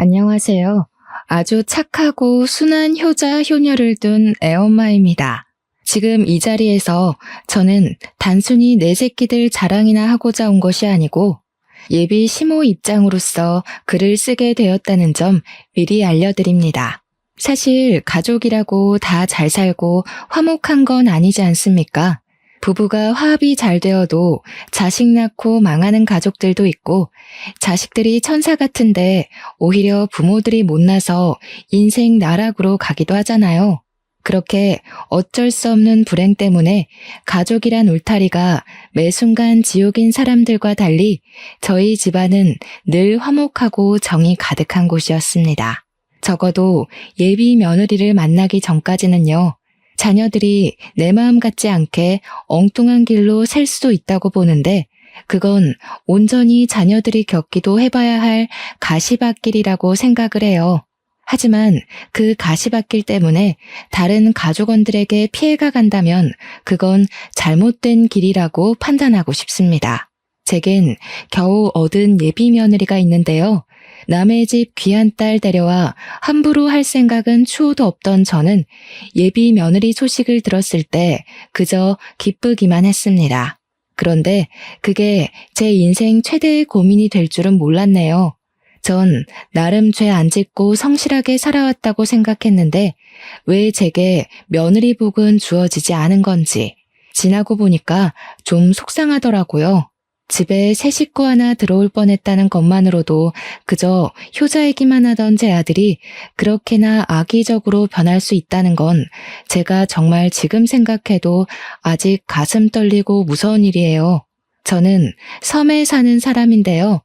안녕하세요. 아주 착하고 순한 효자, 효녀를 둔 애엄마입니다. 지금 이 자리에서 저는 단순히 내 새끼들 자랑이나 하고자 온 것이 아니고 예비 시모 입장으로서 글을 쓰게 되었다는 점 미리 알려드립니다. 사실 가족이라고 다 잘 살고 화목한 건 아니지 않습니까? 부부가 화합이 잘 되어도 자식 낳고 망하는 가족들도 있고, 자식들이 천사 같은데 오히려 부모들이 못나서 인생 나락으로 가기도 하잖아요. 그렇게 어쩔 수 없는 불행 때문에 가족이란 울타리가 매 순간 지옥인 사람들과 달리 저희 집안은 늘 화목하고 정이 가득한 곳이었습니다. 적어도 예비 며느리를 만나기 전까지는요. 자녀들이 내 마음 같지 않게 엉뚱한 길로 셀 수도 있다고 보는데, 그건 온전히 자녀들이 겪기도 해봐야 할 가시밭길이라고 생각을 해요. 하지만 그 가시밭길 때문에 다른 가족원들에게 피해가 간다면 그건 잘못된 길이라고 판단하고 싶습니다. 제겐 겨우 얻은 예비 며느리가 있는데요. 남의 집 귀한 딸 데려와 함부로 할 생각은 추호도 없던 저는 예비 며느리 소식을 들었을 때 그저 기쁘기만 했습니다. 그런데 그게 제 인생 최대의 고민이 될 줄은 몰랐네요. 전 나름 죄 안 짓고 성실하게 살아왔다고 생각했는데 왜 제게 며느리 복은 주어지지 않은 건지 지나고 보니까 좀 속상하더라고요. 집에 새 식구 하나 들어올 뻔했다는 것만으로도 그저 효자이기만 하던 제 아들이 그렇게나 악의적으로 변할 수 있다는 건 제가 정말 지금 생각해도 아직 가슴 떨리고 무서운 일이에요. 저는 섬에 사는 사람인데요.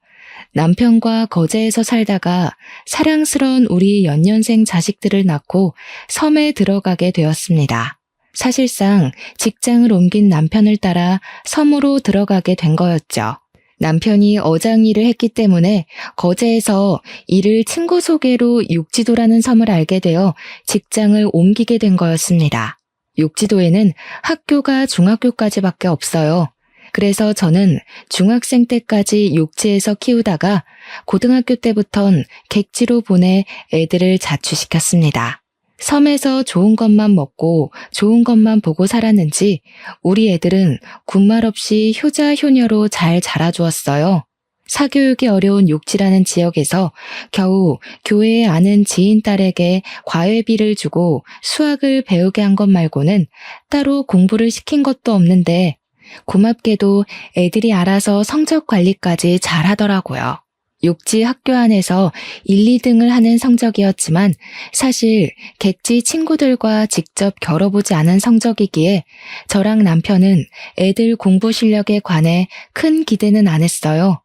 남편과 거제에서 살다가 사랑스러운 우리 연년생 자식들을 낳고 섬에 들어가게 되었습니다. 사실상 직장을 옮긴 남편을 따라 섬으로 들어가게 된 거였죠. 남편이 어장 일을 했기 때문에 거제에서 이를 친구 소개로 욕지도라는 섬을 알게 되어 직장을 옮기게 된 거였습니다. 욕지도에는 학교가 중학교까지밖에 없어요. 그래서 저는 중학생 때까지 욕지에서 키우다가 고등학교 때부턴 객지로 보내 애들을 자취시켰습니다. 섬에서 좋은 것만 먹고 좋은 것만 보고 살았는지 우리 애들은 군말 없이 효자 효녀로 잘 자라주었어요. 사교육이 어려운 욕지라는 지역에서 겨우 교회에 아는 지인 딸에게 과외비를 주고 수학을 배우게 한 것 말고는 따로 공부를 시킨 것도 없는데 고맙게도 애들이 알아서 성적 관리까지 잘 하더라고요. 욕지 학교 안에서 1, 2등을 하는 성적이었지만 사실 객지 친구들과 직접 겨뤄보지 않은 성적이기에 저랑 남편은 애들 공부 실력에 관해 큰 기대는 안 했어요.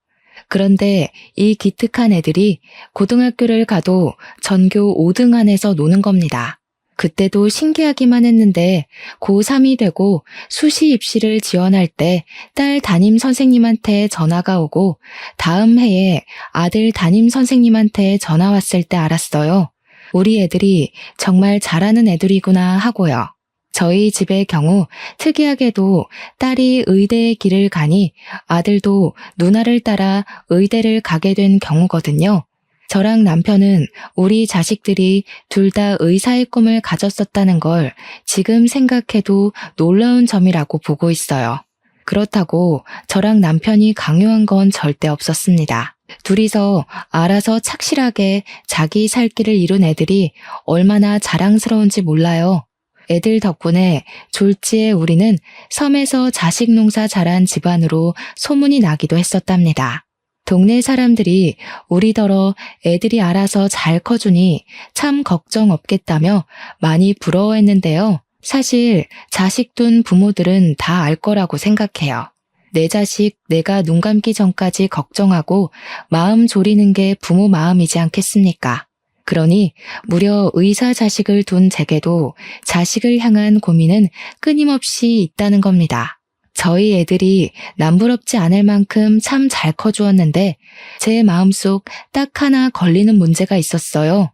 그런데 이 기특한 애들이 고등학교를 가도 전교 5등 안에서 노는 겁니다. 그때도 신기하기만 했는데 고3이 되고 수시 입시를 지원할 때 딸 담임 선생님한테 전화가 오고 다음 해에 아들 담임 선생님한테 전화 왔을 때 알았어요. 우리 애들이 정말 잘하는 애들이구나 하고요. 저희 집의 경우 특이하게도 딸이 의대의 길을 가니 아들도 누나를 따라 의대를 가게 된 경우거든요. 저랑 남편은 우리 자식들이 둘 다 의사의 꿈을 가졌었다는 걸 지금 생각해도 놀라운 점이라고 보고 있어요. 그렇다고 저랑 남편이 강요한 건 절대 없었습니다. 둘이서 알아서 착실하게 자기 살 길을 이룬 애들이 얼마나 자랑스러운지 몰라요. 애들 덕분에 졸지에 우리는 섬에서 자식 농사 잘한 집안으로 소문이 나기도 했었답니다. 동네 사람들이 우리더러 애들이 알아서 잘 커주니 참 걱정 없겠다며 많이 부러워했는데요. 사실 자식 둔 부모들은 다 알 거라고 생각해요. 내 자식 내가 눈 감기 전까지 걱정하고 마음 졸이는 게 부모 마음이지 않겠습니까? 그러니 무려 의사 자식을 둔 제게도 자식을 향한 고민은 끊임없이 있다는 겁니다. 저희 애들이 남부럽지 않을 만큼 참 잘 커주었는데 제 마음속 딱 하나 걸리는 문제가 있었어요.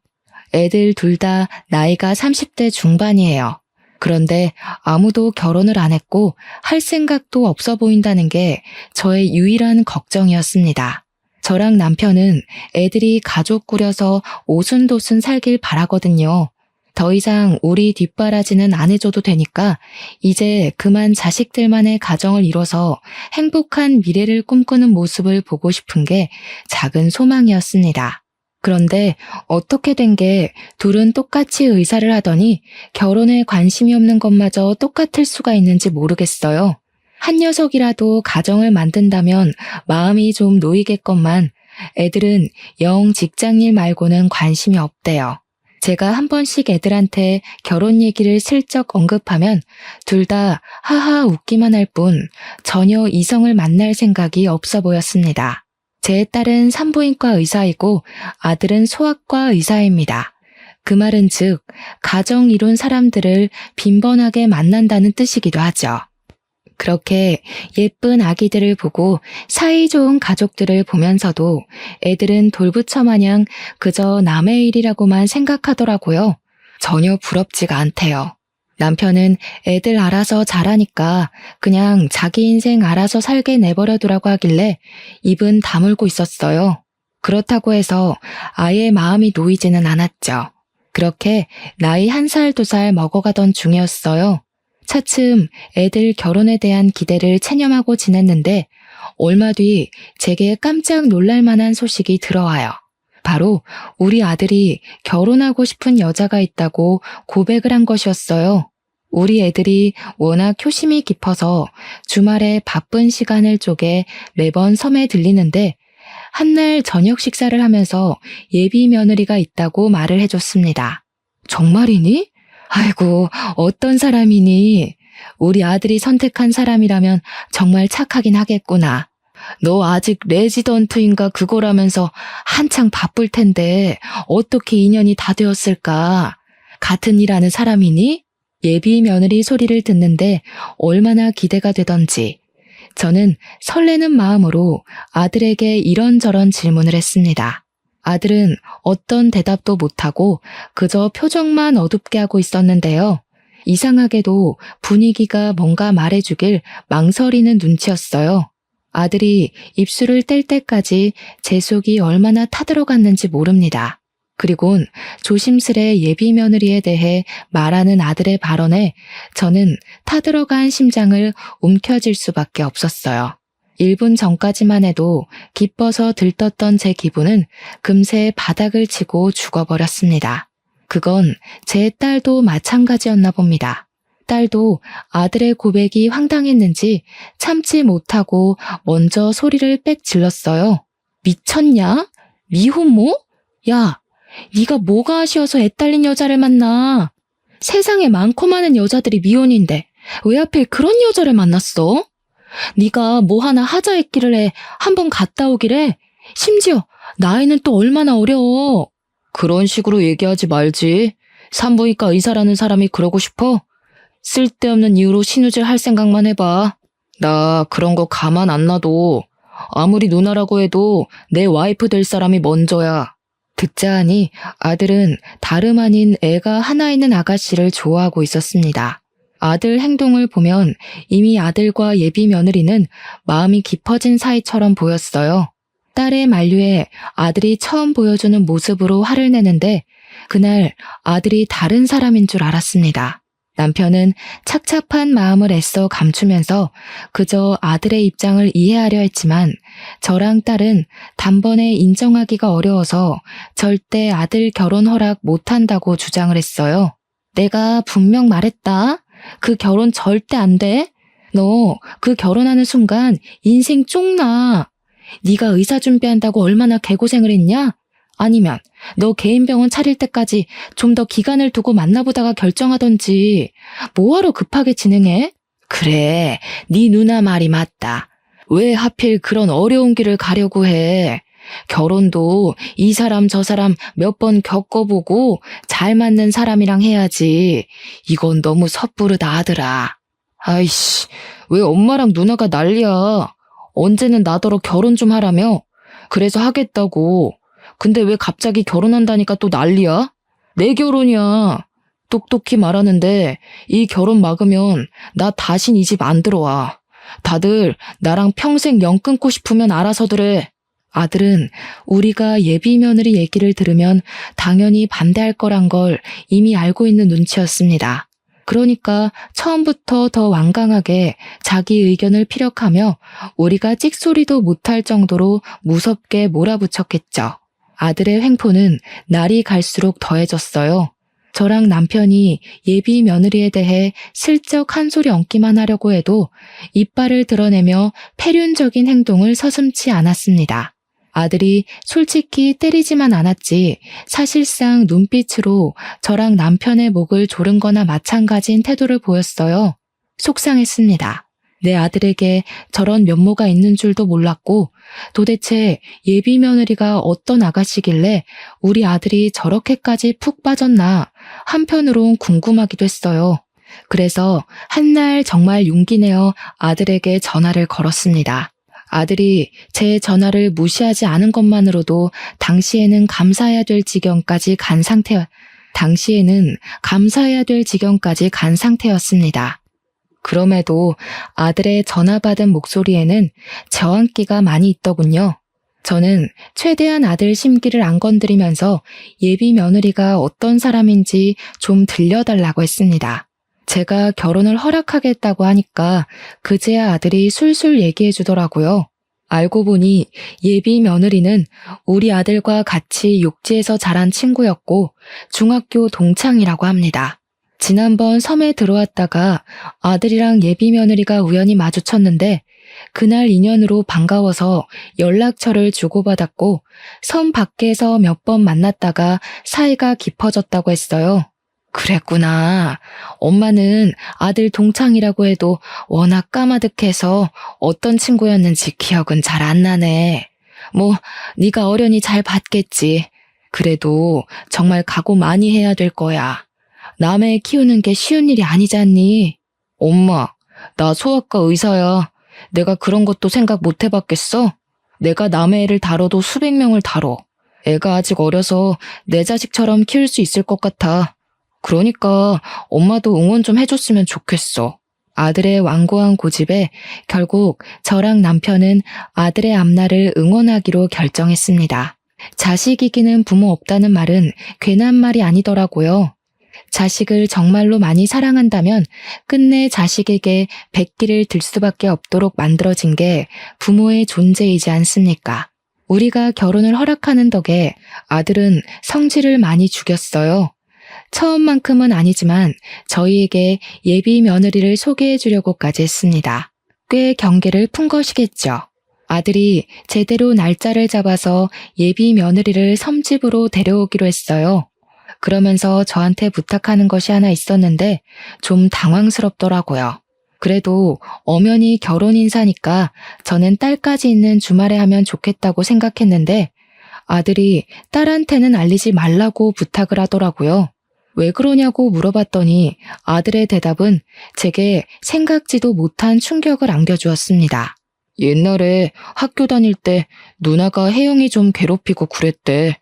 애들 둘 다 나이가 30대 중반이에요. 그런데 아무도 결혼을 안 했고 할 생각도 없어 보인다는 게 저의 유일한 걱정이었습니다. 저랑 남편은 애들이 가족 꾸려서 오순도순 살길 바라거든요. 더 이상 우리 뒷바라지는 안 해줘도 되니까 이제 그만 자식들만의 가정을 이뤄서 행복한 미래를 꿈꾸는 모습을 보고 싶은 게 작은 소망이었습니다. 그런데 어떻게 된 게 둘은 똑같이 의사를 하더니 결혼에 관심이 없는 것마저 똑같을 수가 있는지 모르겠어요. 한 녀석이라도 가정을 만든다면 마음이 좀 놓이겠건만 애들은 영 직장일 말고는 관심이 없대요. 제가 한 번씩 애들한테 결혼 얘기를 슬쩍 언급하면 둘 다 하하 웃기만 할 뿐 전혀 이성을 만날 생각이 없어 보였습니다. 제 딸은 산부인과 의사이고 아들은 소아과 의사입니다. 그 말은 즉 가정 이룬 사람들을 빈번하게 만난다는 뜻이기도 하죠. 그렇게 예쁜 아기들을 보고 사이좋은 가족들을 보면서도 애들은 돌부처 마냥 그저 남의 일이라고만 생각하더라고요. 전혀 부럽지가 않대요. 남편은 애들 알아서 잘하니까 그냥 자기 인생 알아서 살게 내버려두라고 하길래 입은 다물고 있었어요. 그렇다고 해서 아예 마음이 놓이지는 않았죠. 그렇게 나이 1살, 2살 먹어가던 중이었어요. 차츰 애들 결혼에 대한 기대를 체념하고 지냈는데 얼마 뒤 제게 깜짝 놀랄 만한 소식이 들어와요. 바로 우리 아들이 결혼하고 싶은 여자가 있다고 고백을 한 것이었어요. 우리 애들이 워낙 효심이 깊어서 주말에 바쁜 시간을 쪼개 매번 섬에 들리는데 한날 저녁 식사를 하면서 예비 며느리가 있다고 말을 해줬습니다. 정말이니? 아이고, 어떤 사람이니? 우리 아들이 선택한 사람이라면 정말 착하긴 하겠구나. 너 아직 레지던트인가 그거라면서 한창 바쁠 텐데 어떻게 인연이 다 되었을까? 같은 일 하는 사람이니? 예비 며느리 소리를 듣는데 얼마나 기대가 되던지 저는 설레는 마음으로 아들에게 이런저런 질문을 했습니다. 아들은 어떤 대답도 못하고 그저 표정만 어둡게 하고 있었는데요. 이상하게도 분위기가 뭔가 말해주길 망설이는 눈치였어요. 아들이 입술을 뗄 때까지 제 속이 얼마나 타들어갔는지 모릅니다. 그리곤 조심스레 예비 며느리에 대해 말하는 아들의 발언에 저는 타들어간 심장을 움켜쥘 수밖에 없었어요. 1분 전까지만 해도 기뻐서 들떴던 제 기분은 금세 바닥을 치고 죽어버렸습니다. 그건 제 딸도 마찬가지였나 봅니다. 딸도 아들의 고백이 황당했는지 참지 못하고 먼저 소리를 빽 질렀어요. 미쳤냐? 미혼모? 야, 네가 뭐가 아쉬워서 애 딸린 여자를 만나? 세상에 많고 많은 여자들이 미혼인데 왜 하필 그런 여자를 만났어? 네가 뭐 하나 하자 했기를 해. 한번 갔다 오기래. 심지어 나이는 또 얼마나 어려워. 그런 식으로 얘기하지 말지. 산부인과 의사라는 사람이 그러고 싶어? 쓸데없는 이유로 신우질 할 생각만 해봐. 나 그런 거 가만 안 놔둬. 아무리 누나라고 해도 내 와이프 될 사람이 먼저야. 듣자 하니 아들은 다름 아닌 애가 하나 있는 아가씨를 좋아하고 있었습니다. 아들 행동을 보면 이미 아들과 예비 며느리는 마음이 깊어진 사이처럼 보였어요. 딸의 만류에 아들이 처음 보여주는 모습으로 화를 내는데 그날 아들이 다른 사람인 줄 알았습니다. 남편은 착잡한 마음을 애써 감추면서 그저 아들의 입장을 이해하려 했지만 저랑 딸은 단번에 인정하기가 어려워서 절대 아들 결혼 허락 못한다고 주장을 했어요. 내가 분명 말했다. 그 결혼 절대 안 돼. 너 그 결혼하는 순간 인생 쪽나. 네가 의사 준비한다고 얼마나 개고생을 했냐? 아니면 너 개인 병원 차릴 때까지 좀 더 기간을 두고 만나보다가 결정하던지 뭐하러 급하게 진행해? 그래, 네 누나 말이 맞다. 왜 하필 그런 어려운 길을 가려고 해? 결혼도 이 사람 저 사람 몇 번 겪어보고 잘 맞는 사람이랑 해야지. 이건 너무 섣부르다 아들아. 아이씨, 왜 엄마랑 누나가 난리야. 언제는 나더러 결혼 좀 하라며. 그래서 하겠다고. 근데 왜 갑자기 결혼한다니까 또 난리야? 내 결혼이야. 똑똑히 말하는데 이 결혼 막으면 나 다신 이 집 안 들어와. 다들 나랑 평생 연 끊고 싶으면 알아서들 해. 아들은 우리가 예비 며느리 얘기를 들으면 당연히 반대할 거란 걸 이미 알고 있는 눈치였습니다. 그러니까 처음부터 더 완강하게 자기 의견을 피력하며 우리가 찍소리도 못할 정도로 무섭게 몰아붙였겠죠. 아들의 횡포는 날이 갈수록 더해졌어요. 저랑 남편이 예비 며느리에 대해 슬쩍 한 소리 얹기만 하려고 해도 이빨을 드러내며 패륜적인 행동을 서슴지 않았습니다. 아들이 솔직히 때리지만 않았지 사실상 눈빛으로 저랑 남편의 목을 조른 거나 마찬가지인 태도를 보였어요. 속상했습니다. 내 아들에게 저런 면모가 있는 줄도 몰랐고 도대체 예비 며느리가 어떤 아가씨길래 우리 아들이 저렇게까지 푹 빠졌나 한편으론 궁금하기도 했어요. 그래서 한날 정말 용기 내어 아들에게 전화를 걸었습니다. 아들이 제 전화를 무시하지 않은 것만으로도 당시에는 감사해야 될 지경까지 간 상태였습니다. 그럼에도 아들의 전화 받은 목소리에는 저항기가 많이 있더군요. 저는 최대한 아들 심기를 안 건드리면서 예비 며느리가 어떤 사람인지 좀 들려달라고 했습니다. 제가 결혼을 허락하겠다고 하니까 그제야 아들이 술술 얘기해 주더라고요. 알고 보니 예비 며느리는 우리 아들과 같이 욕지에서 자란 친구였고 중학교 동창이라고 합니다. 지난번 섬에 들어왔다가 아들이랑 예비 며느리가 우연히 마주쳤는데 그날 인연으로 반가워서 연락처를 주고받았고 섬 밖에서 몇 번 만났다가 사이가 깊어졌다고 했어요. 그랬구나. 엄마는 아들 동창이라고 해도 워낙 까마득해서 어떤 친구였는지 기억은 잘 안 나네. 뭐 네가 어련히 잘 봤겠지. 그래도 정말 각오 많이 해야 될 거야. 남애 키우는 게 쉬운 일이 아니잖니. 엄마, 나 소아과 의사야. 내가 그런 것도 생각 못 해봤겠어? 내가 남의 애를 다뤄도 수백 명을 다뤄. 애가 아직 어려서 내 자식처럼 키울 수 있을 것 같아. 그러니까 엄마도 응원 좀 해줬으면 좋겠어. 아들의 완고한 고집에 결국 저랑 남편은 아들의 앞날을 응원하기로 결정했습니다. 자식 이기는 부모 없다는 말은 괜한 말이 아니더라고요. 자식을 정말로 많이 사랑한다면 끝내 자식에게 백기를 들 수밖에 없도록 만들어진 게 부모의 존재이지 않습니까? 우리가 결혼을 허락하는 덕에 아들은 성질을 많이 죽였어요. 처음만큼은 아니지만 저희에게 예비 며느리를 소개해 주려고까지 했습니다. 꽤 경계를 푼 것이겠죠. 아들이 제대로 날짜를 잡아서 예비 며느리를 섬집으로 데려오기로 했어요. 그러면서 저한테 부탁하는 것이 하나 있었는데 좀 당황스럽더라고요. 그래도 엄연히 결혼 인사니까 저는 딸까지 있는 주말에 하면 좋겠다고 생각했는데 아들이 딸한테는 알리지 말라고 부탁을 하더라고요. 왜 그러냐고 물어봤더니 아들의 대답은 제게 생각지도 못한 충격을 안겨주었습니다. 옛날에 학교 다닐 때 누나가 혜영이 좀 괴롭히고 그랬대.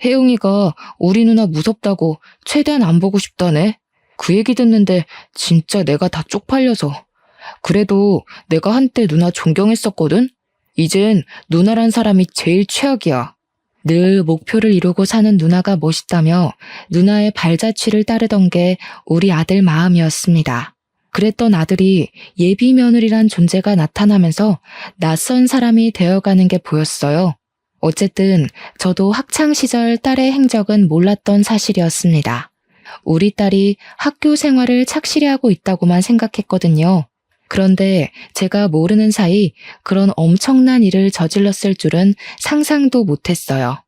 혜영이가 우리 누나 무섭다고 최대한 안 보고 싶다네. 그 얘기 듣는데 진짜 내가 다 쪽팔려서. 그래도 내가 한때 누나 존경했었거든? 이젠 누나란 사람이 제일 최악이야. 늘 목표를 이루고 사는 누나가 멋있다며 누나의 발자취를 따르던 게 우리 아들 마음이었습니다. 그랬던 아들이 예비 며느리란 존재가 나타나면서 낯선 사람이 되어가는 게 보였어요. 어쨌든 저도 학창시절 딸의 행적은 몰랐던 사실이었습니다. 우리 딸이 학교 생활을 착실히 하고 있다고만 생각했거든요. 그런데 제가 모르는 사이 그런 엄청난 일을 저질렀을 줄은 상상도 못했어요.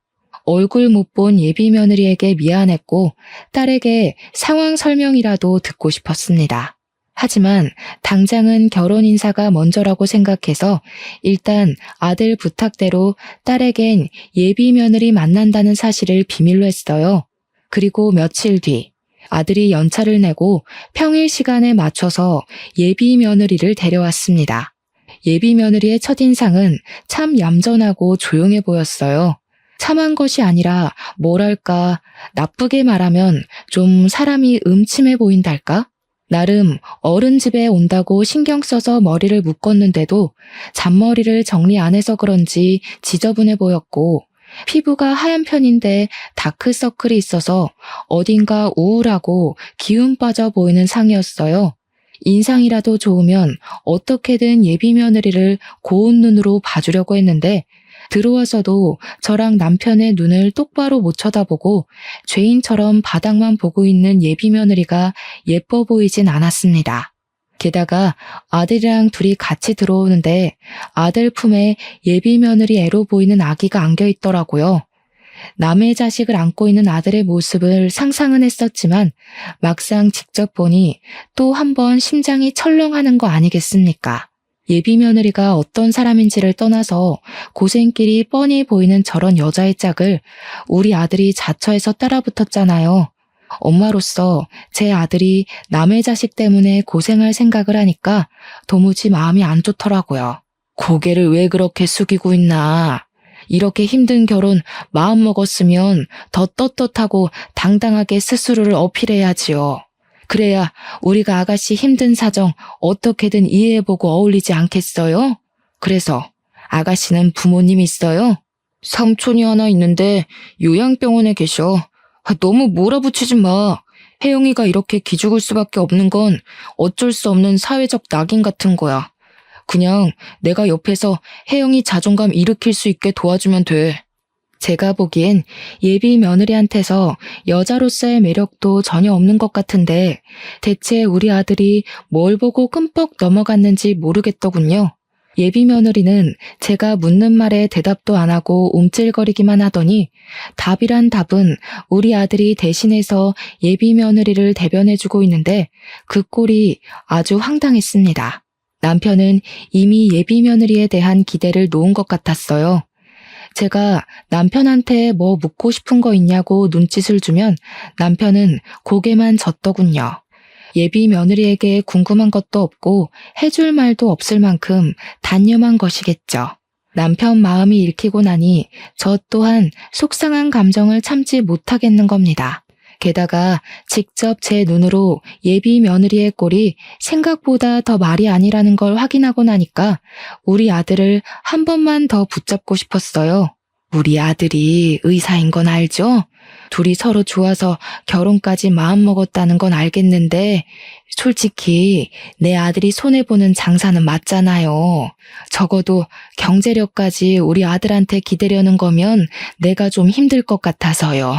얼굴 못 본 예비 며느리에게 미안했고 딸에게 상황 설명이라도 듣고 싶었습니다. 하지만 당장은 결혼 인사가 먼저라고 생각해서 일단 아들 부탁대로 딸에겐 예비 며느리 만난다는 사실을 비밀로 했어요. 그리고 며칠 뒤 아들이 연차를 내고 평일 시간에 맞춰서 예비 며느리를 데려왔습니다. 예비 며느리의 첫인상은 참 얌전하고 조용해 보였어요. 참한 것이 아니라 뭐랄까 나쁘게 말하면 좀 사람이 음침해 보인달까? 나름 어른 집에 온다고 신경 써서 머리를 묶었는데도 잔머리를 정리 안 해서 그런지 지저분해 보였고, 피부가 하얀 편인데 다크서클이 있어서 어딘가 우울하고 기운 빠져 보이는 상이었어요. 인상이라도 좋으면 어떻게든 예비 며느리를 고운 눈으로 봐주려고 했는데, 들어와서도 저랑 남편의 눈을 똑바로 못 쳐다보고 죄인처럼 바닥만 보고 있는 예비 며느리가 예뻐 보이진 않았습니다. 게다가 아들이랑 둘이 같이 들어오는데 아들 품에 예비 며느리 애로 보이는 아기가 안겨 있더라고요. 남의 자식을 안고 있는 아들의 모습을 상상은 했었지만 막상 직접 보니 또 한 번 심장이 철렁하는 거 아니겠습니까? 예비 며느리가 어떤 사람인지를 떠나서 고생길이 뻔히 보이는 저런 여자의 짝을 우리 아들이 자처해서 따라붙었잖아요. 엄마로서 제 아들이 남의 자식 때문에 고생할 생각을 하니까 도무지 마음이 안 좋더라고요. 고개를 왜 그렇게 숙이고 있나. 이렇게 힘든 결혼 마음 먹었으면 더 떳떳하고 당당하게 스스로를 어필해야지요. 그래야 우리가 아가씨 힘든 사정 어떻게든 이해해보고 어울리지 않겠어요? 그래서 아가씨는 부모님 있어요? 삼촌이 하나 있는데 요양병원에 계셔. 너무 몰아붙이지 마. 혜영이가 이렇게 기죽을 수밖에 없는 건 어쩔 수 없는 사회적 낙인 같은 거야. 그냥 내가 옆에서 혜영이 자존감 일으킬 수 있게 도와주면 돼. 제가 보기엔 예비 며느리한테서 여자로서의 매력도 전혀 없는 것 같은데 대체 우리 아들이 뭘 보고 끔뻑 넘어갔는지 모르겠더군요. 예비 며느리는 제가 묻는 말에 대답도 안 하고 움찔거리기만 하더니 답이란 답은 우리 아들이 대신해서 예비 며느리를 대변해주고 있는데 그 꼴이 아주 황당했습니다. 남편은 이미 예비 며느리에 대한 기대를 놓은 것 같았어요. 제가 남편한테 뭐 묻고 싶은 거 있냐고 눈짓을 주면 남편은 고개만 젓더군요. 예비 며느리에게 궁금한 것도 없고 해줄 말도 없을 만큼 단념한 것이겠죠. 남편 마음이 읽히고 나니 저 또한 속상한 감정을 참지 못하겠는 겁니다. 게다가 직접 제 눈으로 예비 며느리의 꼴이 생각보다 더 말이 아니라는 걸 확인하고 나니까 우리 아들을 한 번만 더 붙잡고 싶었어요. 우리 아들이 의사인 건 알죠? 둘이 서로 좋아서 결혼까지 마음먹었다는 건 알겠는데 솔직히 내 아들이 손해보는 장사는 맞잖아요. 적어도 경제력까지 우리 아들한테 기대려는 거면 내가 좀 힘들 것 같아서요.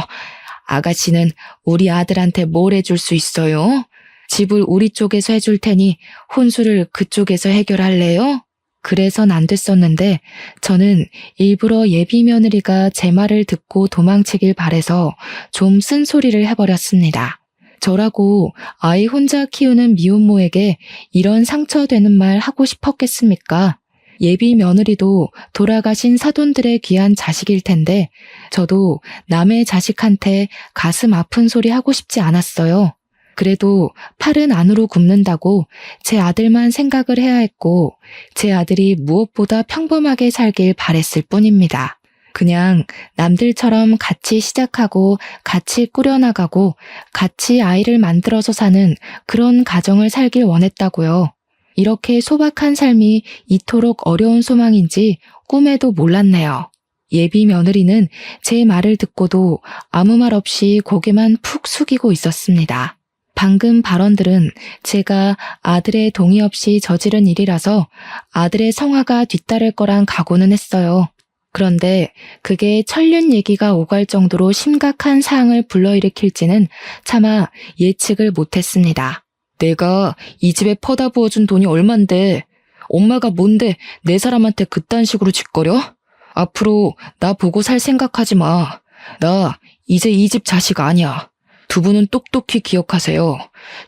아가씨는 우리 아들한테 뭘 해줄 수 있어요? 집을 우리 쪽에서 해줄 테니 혼수를 그쪽에서 해결할래요? 그래선 안 됐었는데 저는 일부러 예비 며느리가 제 말을 듣고 도망치길 바래서 좀 쓴소리를 해버렸습니다. 저라고 아이 혼자 키우는 미혼모에게 이런 상처되는 말 하고 싶었겠습니까? 예비 며느리도 돌아가신 사돈들의 귀한 자식일 텐데 저도 남의 자식한테 가슴 아픈 소리 하고 싶지 않았어요. 그래도 팔은 안으로 굽는다고 제 아들만 생각을 해야 했고 제 아들이 무엇보다 평범하게 살길 바랬을 뿐입니다. 그냥 남들처럼 같이 시작하고 같이 꾸려나가고 같이 아이를 만들어서 사는 그런 가정을 살길 원했다고요. 이렇게 소박한 삶이 이토록 어려운 소망인지 꿈에도 몰랐네요. 예비 며느리는 제 말을 듣고도 아무 말 없이 고개만 푹 숙이고 있었습니다. 방금 발언들은 제가 아들의 동의 없이 저지른 일이라서 아들의 성화가 뒤따를 거란 각오는 했어요. 그런데 그게 천륜 얘기가 오갈 정도로 심각한 사항을 불러일으킬지는 차마 예측을 못했습니다. 내가 이 집에 퍼다 부어준 돈이 얼만데 엄마가 뭔데 내 사람한테 그딴 식으로 짓거려? 앞으로 나 보고 살 생각하지 마. 나 이제 이 집 자식 아니야. 두 분은 똑똑히 기억하세요.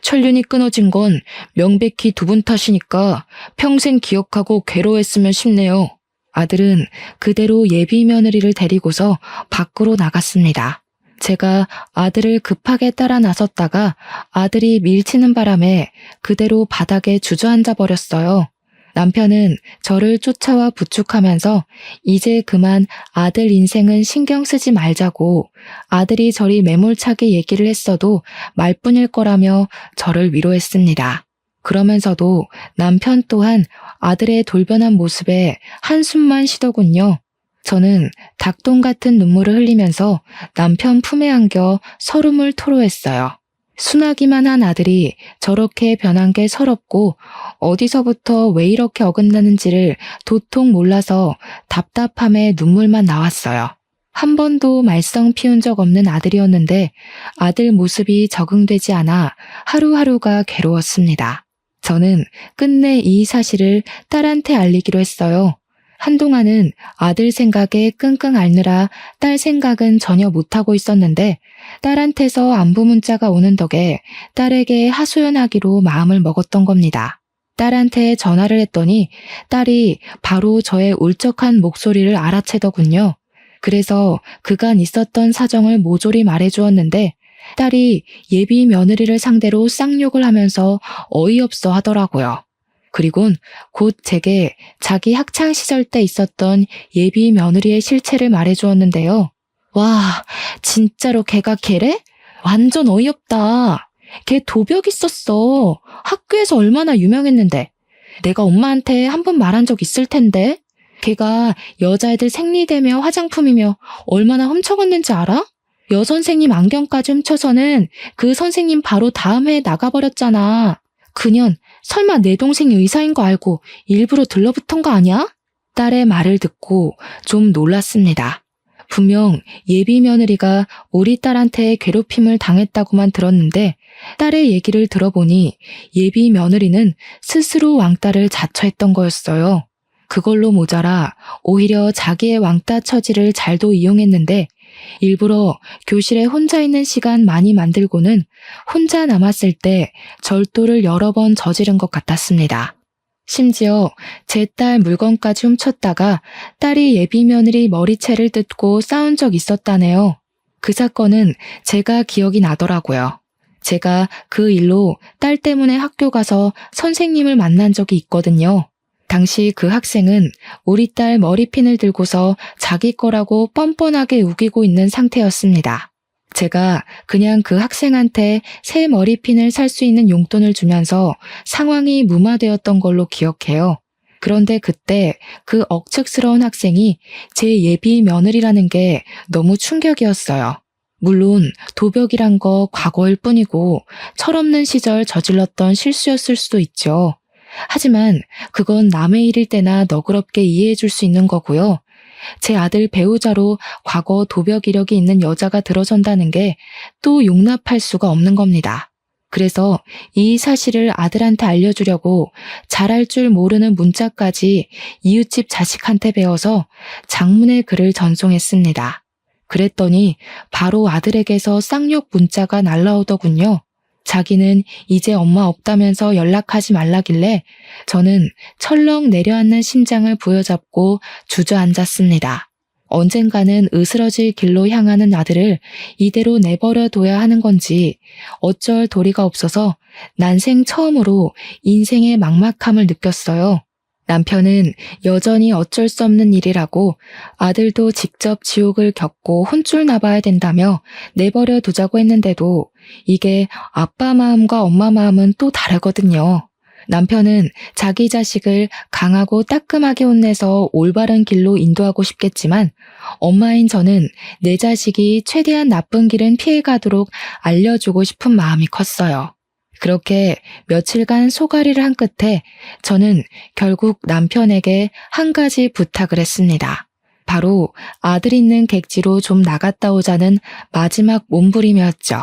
천륜이 끊어진 건 명백히 두 분 탓이니까 평생 기억하고 괴로워했으면 싶네요. 아들은 그대로 예비 며느리를 데리고서 밖으로 나갔습니다. 제가 아들을 급하게 따라 나섰다가 아들이 밀치는 바람에 그대로 바닥에 주저앉아 버렸어요. 남편은 저를 쫓아와 부축하면서 이제 그만 아들 인생은 신경 쓰지 말자고, 아들이 저리 매몰차게 얘기를 했어도 말뿐일 거라며 저를 위로했습니다. 그러면서도 남편 또한 아들의 돌변한 모습에 한숨만 쉬더군요. 저는 닭똥 같은 눈물을 흘리면서 남편 품에 안겨 서름을 토로했어요. 순하기만 한 아들이 저렇게 변한 게 서럽고 어디서부터 왜 이렇게 어긋나는지를 도통 몰라서 답답함에 눈물만 나왔어요. 한 번도 말썽 피운 적 없는 아들이었는데 아들 모습이 적응되지 않아 하루하루가 괴로웠습니다. 저는 끝내 이 사실을 딸한테 알리기로 했어요. 한동안은 아들 생각에 끙끙 앓느라 딸 생각은 전혀 못하고 있었는데 딸한테서 안부 문자가 오는 덕에 딸에게 하소연하기로 마음을 먹었던 겁니다. 딸한테 전화를 했더니 딸이 바로 저의 울적한 목소리를 알아채더군요. 그래서 그간 있었던 사정을 모조리 말해주었는데 딸이 예비 며느리를 상대로 쌍욕을 하면서 어이없어 하더라고요. 그리곤 곧 제게 자기 학창시절 때 있었던 예비 며느리의 실체를 말해주었는데요. 와, 진짜로 걔가 걔래? 완전 어이없다. 걔 도벽 있었어. 학교에서 얼마나 유명했는데. 내가 엄마한테 한 번 말한 적 있을 텐데. 걔가 여자애들 생리대며 화장품이며 얼마나 훔쳐갔는지 알아? 여선생님 안경까지 훔쳐서는 그 선생님 바로 다음 해에 나가버렸잖아. 그년 설마 내 동생이 의사인 거 알고 일부러 들러붙은 거 아니야? 딸의 말을 듣고 좀 놀랐습니다. 분명 예비 며느리가 우리 딸한테 괴롭힘을 당했다고만 들었는데 딸의 얘기를 들어보니 예비 며느리는 스스로 왕따를 자처했던 거였어요. 그걸로 모자라 오히려 자기의 왕따 처지를 잘도 이용했는데 일부러 교실에 혼자 있는 시간 많이 만들고는 혼자 남았을 때 절도를 여러 번 저지른 것 같았습니다. 심지어 제 딸 물건까지 훔쳤다가 딸이 예비 며느리 머리채를 뜯고 싸운 적 있었다네요. 그 사건은 제가 기억이 나더라고요. 제가 그 일로 딸 때문에 학교 가서 선생님을 만난 적이 있거든요. 당시 그 학생은 우리 딸 머리핀을 들고서 자기 거라고 뻔뻔하게 우기고 있는 상태였습니다. 제가 그냥 그 학생한테 새 머리핀을 살 수 있는 용돈을 주면서 상황이 무마되었던 걸로 기억해요. 그런데 그때 그 억측스러운 학생이 제 예비 며느리라는 게 너무 충격이었어요. 물론 도벽이란 거 과거일 뿐이고 철없는 시절 저질렀던 실수였을 수도 있죠. 하지만 그건 남의 일일 때나 너그럽게 이해해 줄 수 있는 거고요. 제 아들 배우자로 과거 도벽 이력이 있는 여자가 들어선다는 게 또 용납할 수가 없는 겁니다. 그래서 이 사실을 아들한테 알려주려고 잘할 줄 모르는 문자까지 이웃집 자식한테 배워서 장문의 글을 전송했습니다. 그랬더니 바로 아들에게서 쌍욕 문자가 날라오더군요. 자기는 이제 엄마 없다면서 연락하지 말라길래 저는 철렁 내려앉는 심장을 부여잡고 주저앉았습니다. 언젠가는 으스러질 길로 향하는 아들을 이대로 내버려 둬야 하는 건지 어쩔 도리가 없어서 난생 처음으로 인생의 막막함을 느꼈어요. 남편은 여전히 어쩔 수 없는 일이라고 아들도 직접 지옥을 겪고 혼쭐 나봐야 된다며 내버려 두자고 했는데도 이게 아빠 마음과 엄마 마음은 또 다르거든요. 남편은 자기 자식을 강하고 따끔하게 혼내서 올바른 길로 인도하고 싶겠지만 엄마인 저는 내 자식이 최대한 나쁜 길은 피해가도록 알려주고 싶은 마음이 컸어요. 그렇게 며칠간 소가리를 한 끝에 저는 결국 남편에게 한 가지 부탁을 했습니다. 바로 아들 있는 객지로 좀 나갔다 오자는 마지막 몸부림이었죠.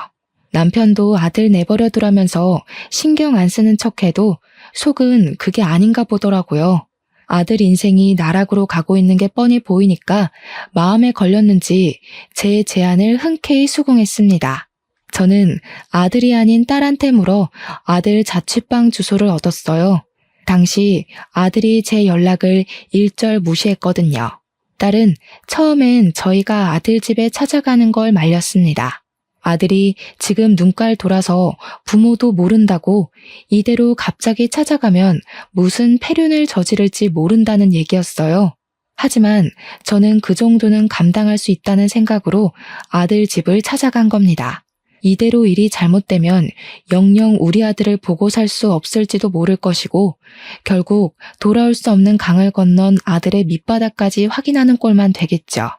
남편도 아들 내버려 두라면서 신경 안 쓰는 척해도 속은 그게 아닌가 보더라고요. 아들 인생이 나락으로 가고 있는 게 뻔히 보이니까 마음에 걸렸는지 제 제안을 흔쾌히 수긍했습니다. 저는 아들이 아닌 딸한테 물어 아들 자취방 주소를 얻었어요. 당시 아들이 제 연락을 일절 무시했거든요. 딸은 처음엔 저희가 아들 집에 찾아가는 걸 말렸습니다. 아들이 지금 눈깔 돌아서 부모도 모른다고 이대로 갑자기 찾아가면 무슨 폐륜을 저지를지 모른다는 얘기였어요. 하지만 저는 그 정도는 감당할 수 있다는 생각으로 아들 집을 찾아간 겁니다. 이대로 일이 잘못되면 영영 우리 아들을 보고 살 수 없을지도 모를 것이고 결국 돌아올 수 없는 강을 건넌 아들의 밑바닥까지 확인하는 꼴만 되겠죠.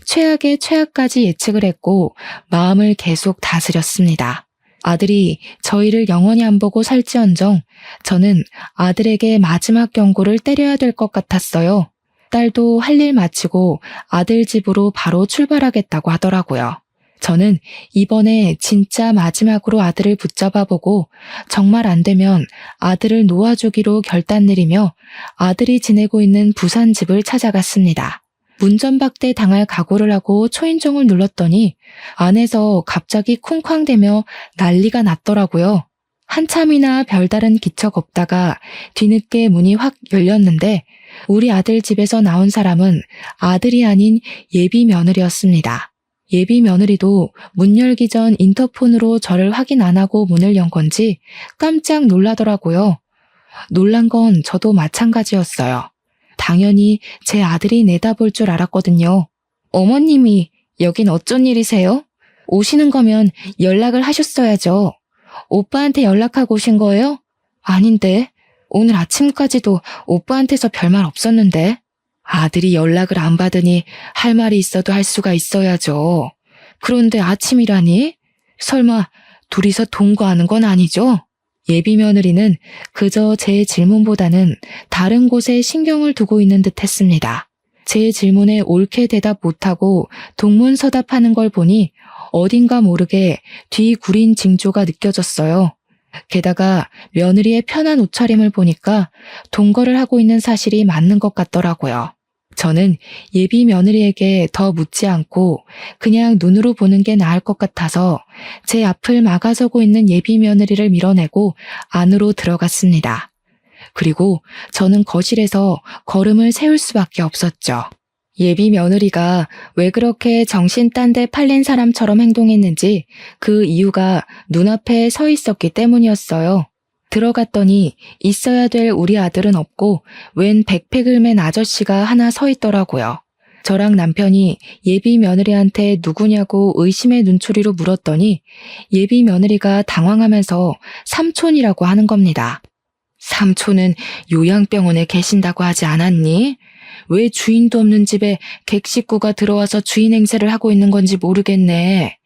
최악의 최악까지 예측을 했고 마음을 계속 다스렸습니다. 아들이 저희를 영원히 안 보고 살지언정 저는 아들에게 마지막 경고를 때려야 될 것 같았어요. 딸도 할 일 마치고 아들 집으로 바로 출발하겠다고 하더라고요. 저는 이번에 진짜 마지막으로 아들을 붙잡아보고 정말 안 되면 아들을 놓아주기로 결단 내리며 아들이 지내고 있는 부산 집을 찾아갔습니다. 문전박대 당할 각오를 하고 초인종을 눌렀더니 안에서 갑자기 쿵쾅대며 난리가 났더라고요. 한참이나 별다른 기척 없다가 뒤늦게 문이 확 열렸는데 우리 아들 집에서 나온 사람은 아들이 아닌 예비 며느리였습니다. 예비 며느리도 문 열기 전 인터폰으로 저를 확인 안 하고 문을 연 건지 깜짝 놀라더라고요. 놀란 건 저도 마찬가지였어요. 당연히 제 아들이 내다볼 줄 알았거든요. 어머님이 여긴 어쩐 일이세요? 오시는 거면 연락을 하셨어야죠. 오빠한테 연락하고 오신 거예요? 아닌데. 오늘 아침까지도 오빠한테서 별말 없었는데. 아들이 연락을 안 받으니 할 말이 있어도 할 수가 있어야죠. 그런데 아침이라니? 설마 둘이서 동거하는 건 아니죠? 예비 며느리는 그저 제 질문보다는 다른 곳에 신경을 두고 있는 듯 했습니다. 제 질문에 옳게 대답 못하고 동문서답하는 걸 보니 어딘가 모르게 뒤 구린 징조가 느껴졌어요. 게다가 며느리의 편한 옷차림을 보니까 동거를 하고 있는 사실이 맞는 것 같더라고요. 저는 예비 며느리에게 더 묻지 않고 그냥 눈으로 보는 게 나을 것 같아서 제 앞을 막아서고 있는 예비 며느리를 밀어내고 안으로 들어갔습니다. 그리고 저는 거실에서 걸음을 세울 수밖에 없었죠. 예비 며느리가 왜 그렇게 정신 딴 데 팔린 사람처럼 행동했는지 그 이유가 눈앞에 서 있었기 때문이었어요. 들어갔더니 있어야 될 우리 아들은 없고 웬 백팩을 맨 아저씨가 하나 서 있더라고요. 저랑 남편이 예비 며느리한테 누구냐고 의심의 눈초리로 물었더니 예비 며느리가 당황하면서 삼촌이라고 하는 겁니다. 삼촌은 요양병원에 계신다고 하지 않았니? 왜 주인도 없는 집에 객식구가 들어와서 주인 행세를 하고 있는 건지 모르겠네.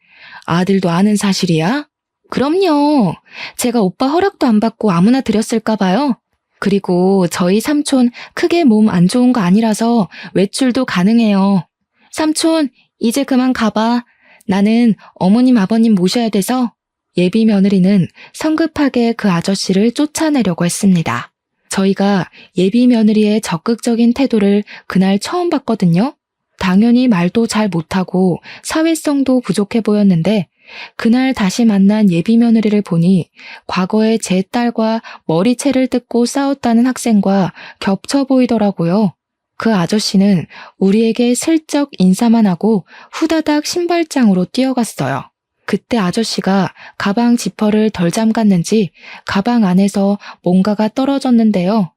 아들도 아는 사실이야? 그럼요. 제가 오빠 허락도 안 받고 아무나 드렸을까 봐요. 그리고 저희 삼촌 크게 몸 안 좋은 거 아니라서 외출도 가능해요. 삼촌, 이제 그만 가봐. 나는 어머님 아버님 모셔야 돼서. 예비 며느리는 성급하게 그 아저씨를 쫓아내려고 했습니다. 저희가 예비 며느리의 적극적인 태도를 그날 처음 봤거든요. 당연히 말도 잘 못하고 사회성도 부족해 보였는데 그날 다시 만난 예비 며느리를 보니 과거에 제 딸과 머리채를 뜯고 싸웠다는 학생과 겹쳐 보이더라고요. 그 아저씨는 우리에게 슬쩍 인사만 하고 후다닥 신발장으로 뛰어갔어요. 그때 아저씨가 가방 지퍼를 덜 잠갔는지 가방 안에서 뭔가가 떨어졌는데요.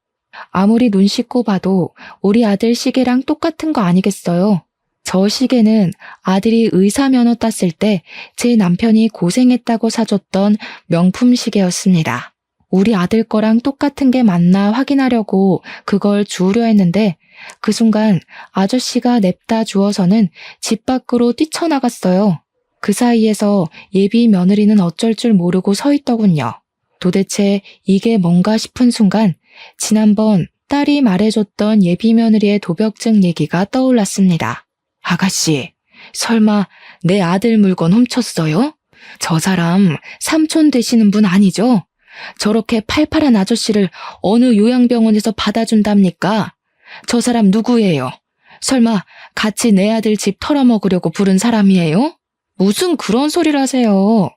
아무리 눈 씻고 봐도 우리 아들 시계랑 똑같은 거 아니겠어요? 저 시계는 아들이 의사 면허 땄을 때 제 남편이 고생했다고 사줬던 명품 시계였습니다. 우리 아들 거랑 똑같은 게 맞나 확인하려고 그걸 주우려 했는데 그 순간 아저씨가 냅다 주워서는 집 밖으로 뛰쳐나갔어요. 그 사이에서 예비 며느리는 어쩔 줄 모르고 서 있더군요. 도대체 이게 뭔가 싶은 순간 지난번 딸이 말해줬던 예비 며느리의 도벽증 얘기가 떠올랐습니다. 아가씨, 설마 내 아들 물건 훔쳤어요? 저 사람 삼촌 되시는 분 아니죠? 저렇게 팔팔한 아저씨를 어느 요양병원에서 받아준답니까? 저 사람 누구예요? 설마 같이 내 아들 집 털어먹으려고 부른 사람이에요? 무슨 그런 소리를 하세요.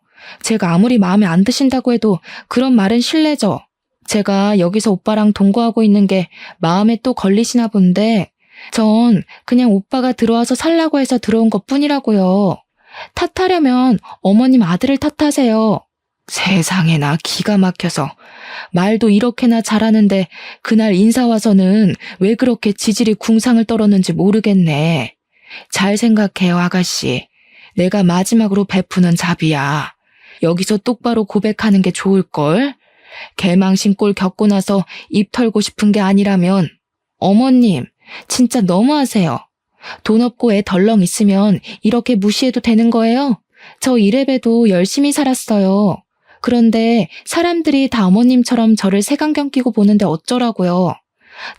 제가 아무리 마음에 안 드신다고 해도 그런 말은 실례죠. 제가 여기서 오빠랑 동거하고 있는 게 마음에 또 걸리시나 본데 전 그냥 오빠가 들어와서 살라고 해서 들어온 것 뿐이라고요. 탓하려면 어머님 아들을 탓하세요. 세상에나 기가 막혀서 말도 이렇게나 잘하는데 그날 인사 와서는 왜 그렇게 지질이 궁상을 떨었는지 모르겠네. 잘 생각해요, 아가씨. 내가 마지막으로 베푸는 자비야. 여기서 똑바로 고백하는 게 좋을걸? 개망신 꼴 겪고 나서 입 털고 싶은 게 아니라면. 어머님, 진짜 너무하세요. 돈 없고 애 덜렁 있으면 이렇게 무시해도 되는 거예요? 저 이래봬도 열심히 살았어요. 그런데 사람들이 다 어머님처럼 저를 색안경 끼고 보는데 어쩌라고요.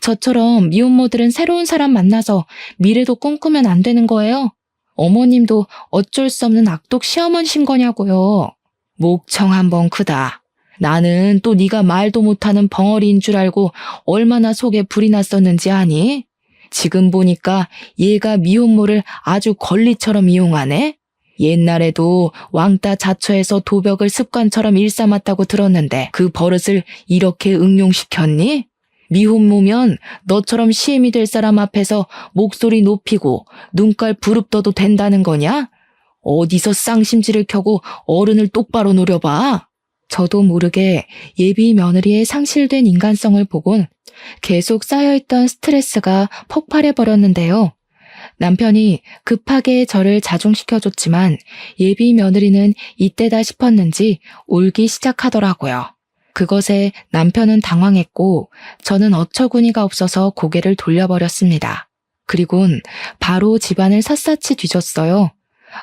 저처럼 미혼모들은 새로운 사람 만나서 미래도 꿈꾸면 안 되는 거예요? 어머님도 어쩔 수 없는 악독 시어머니신 거냐고요. 목청 한번 크다. 나는 또 네가 말도 못하는 벙어리인 줄 알고 얼마나 속에 불이 났었는지 아니? 지금 보니까 얘가 미혼모를 아주 권리처럼 이용하네? 옛날에도 왕따 자처해서 도벽을 습관처럼 일삼았다고 들었는데 그 버릇을 이렇게 응용시켰니? 미혼모면 너처럼 시엠이 될 사람 앞에서 목소리 높이고 눈깔 부릅떠도 된다는 거냐? 어디서 쌍심지를 켜고 어른을 똑바로 노려봐. 저도 모르게 예비 며느리의 상실된 인간성을 보곤 계속 쌓여있던 스트레스가 폭발해버렸는데요. 남편이 급하게 저를 자중시켜줬지만 예비 며느리는 이때다 싶었는지 울기 시작하더라고요. 그것에 남편은 당황했고 저는 어처구니가 없어서 고개를 돌려버렸습니다. 그리곤 바로 집안을 샅샅이 뒤졌어요.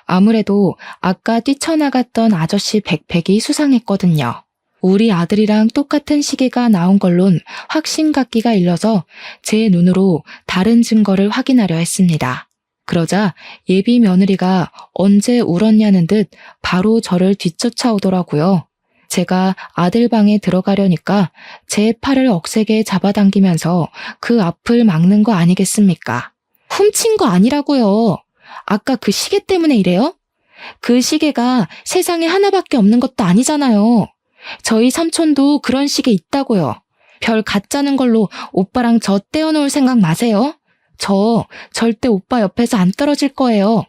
아무래도 아까 뛰쳐나갔던 아저씨 백팩이 수상했거든요. 우리 아들이랑 똑같은 시계가 나온 걸론 확신 갖기가 일러서 제 눈으로 다른 증거를 확인하려 했습니다. 그러자 예비 며느리가 언제 울었냐는 듯 바로 저를 뒤쫓아오더라고요. 제가 아들 방에 들어가려니까 제 팔을 억세게 잡아당기면서 그 앞을 막는 거 아니겠습니까? 훔친 거 아니라고요. 아까 그 시계 때문에 이래요? 그 시계가 세상에 하나밖에 없는 것도 아니잖아요. 저희 삼촌도 그런 시계 있다고요. 별 가짜는 걸로 오빠랑 저 떼어놓을 생각 마세요. 저 절대 오빠 옆에서 안 떨어질 거예요.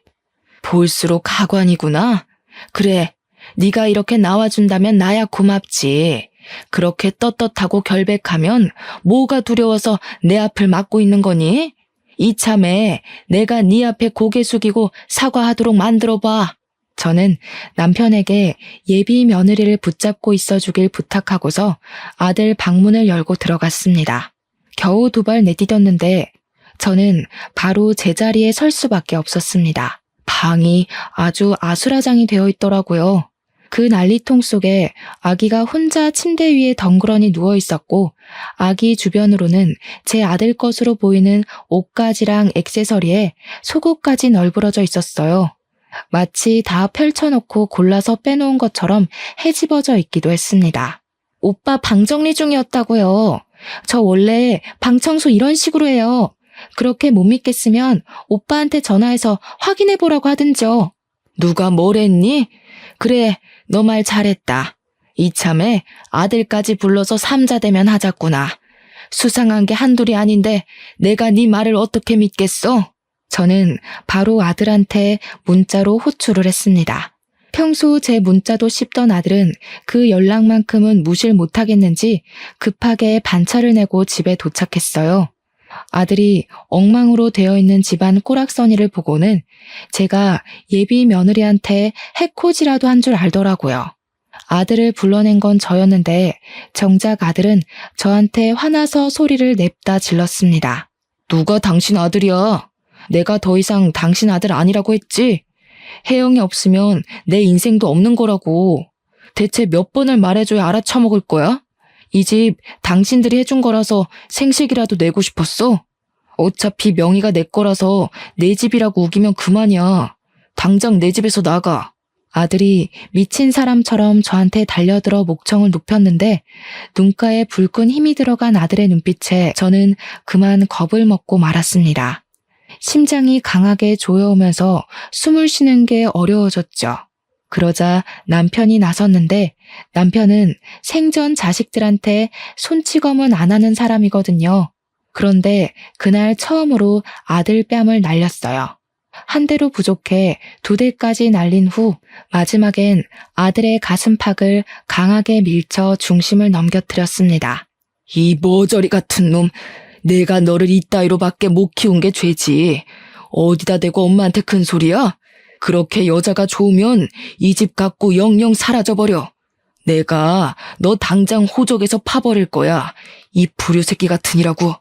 볼수록 가관이구나. 그래, 네가 이렇게 나와준다면 나야 고맙지. 그렇게 떳떳하고 결백하면 뭐가 두려워서 내 앞을 막고 있는 거니? 이참에 내가 네 앞에 고개 숙이고 사과하도록 만들어봐. 저는 남편에게 예비 며느리를 붙잡고 있어주길 부탁하고서 아들 방문을 열고 들어갔습니다. 겨우 2발 내디뎠는데 저는 바로 제자리에 설 수밖에 없었습니다. 방이 아주 아수라장이 되어 있더라고요. 그 난리통 속에 아기가 혼자 침대 위에 덩그러니 누워 있었고 아기 주변으로는 제 아들 것으로 보이는 옷가지랑 액세서리에 속옷까지 널브러져 있었어요. 마치 다 펼쳐놓고 골라서 빼놓은 것처럼 헤집어져 있기도 했습니다. 오빠 방 정리 중이었다고요. 저 원래 방 청소 이런 식으로 해요. 그렇게 못 믿겠으면 오빠한테 전화해서 확인해보라고 하든지요. 누가 뭐랬니? 그래, 너 말 잘했다. 이참에 아들까지 불러서 삼자대면 하자꾸나. 수상한 게 한둘이 아닌데 내가 네 말을 어떻게 믿겠어? 저는 바로 아들한테 문자로 호출을 했습니다. 평소 제 문자도 씹던 아들은 그 연락만큼은 무시를 못하겠는지 급하게 반차를 내고 집에 도착했어요. 아들이 엉망으로 되어 있는 집안 꼬락서니를 보고는 제가 예비 며느리한테 해코지라도 한 줄 알더라고요. 아들을 불러낸 건 저였는데 정작 아들은 저한테 화나서 소리를 냅다 질렀습니다. 누가 당신 아들이야? 내가 더 이상 당신 아들 아니라고 했지? 혜영이 없으면 내 인생도 없는 거라고. 대체 몇 번을 말해줘야 알아쳐먹을 거야? 이 집 당신들이 해준 거라서 생식이라도 내고 싶었어? 어차피 명의가 내 거라서 내 집이라고 우기면 그만이야. 당장 내 집에서 나가. 아들이 미친 사람처럼 저한테 달려들어 목청을 높였는데 눈가에 불끈 힘이 들어간 아들의 눈빛에 저는 그만 겁을 먹고 말았습니다. 심장이 강하게 조여오면서 숨을 쉬는 게 어려워졌죠. 그러자 남편이 나섰는데 남편은 생전 자식들한테 손찌검은 안 하는 사람이거든요. 그런데 그날 처음으로 아들 뺨을 날렸어요. 한 대로 부족해 2대까지 날린 후 마지막엔 아들의 가슴팍을 강하게 밀쳐 중심을 넘겨뜨렸습니다. 이 머저리 같은 놈, 내가 너를 이따위로밖에 못 키운 게 죄지. 어디다 대고 엄마한테 큰 소리야? 그렇게 여자가 좋으면 이 집 갖고 영영 사라져버려. 내가 너 당장 호적에서 파버릴 거야. 이 불효새끼 같으니라고.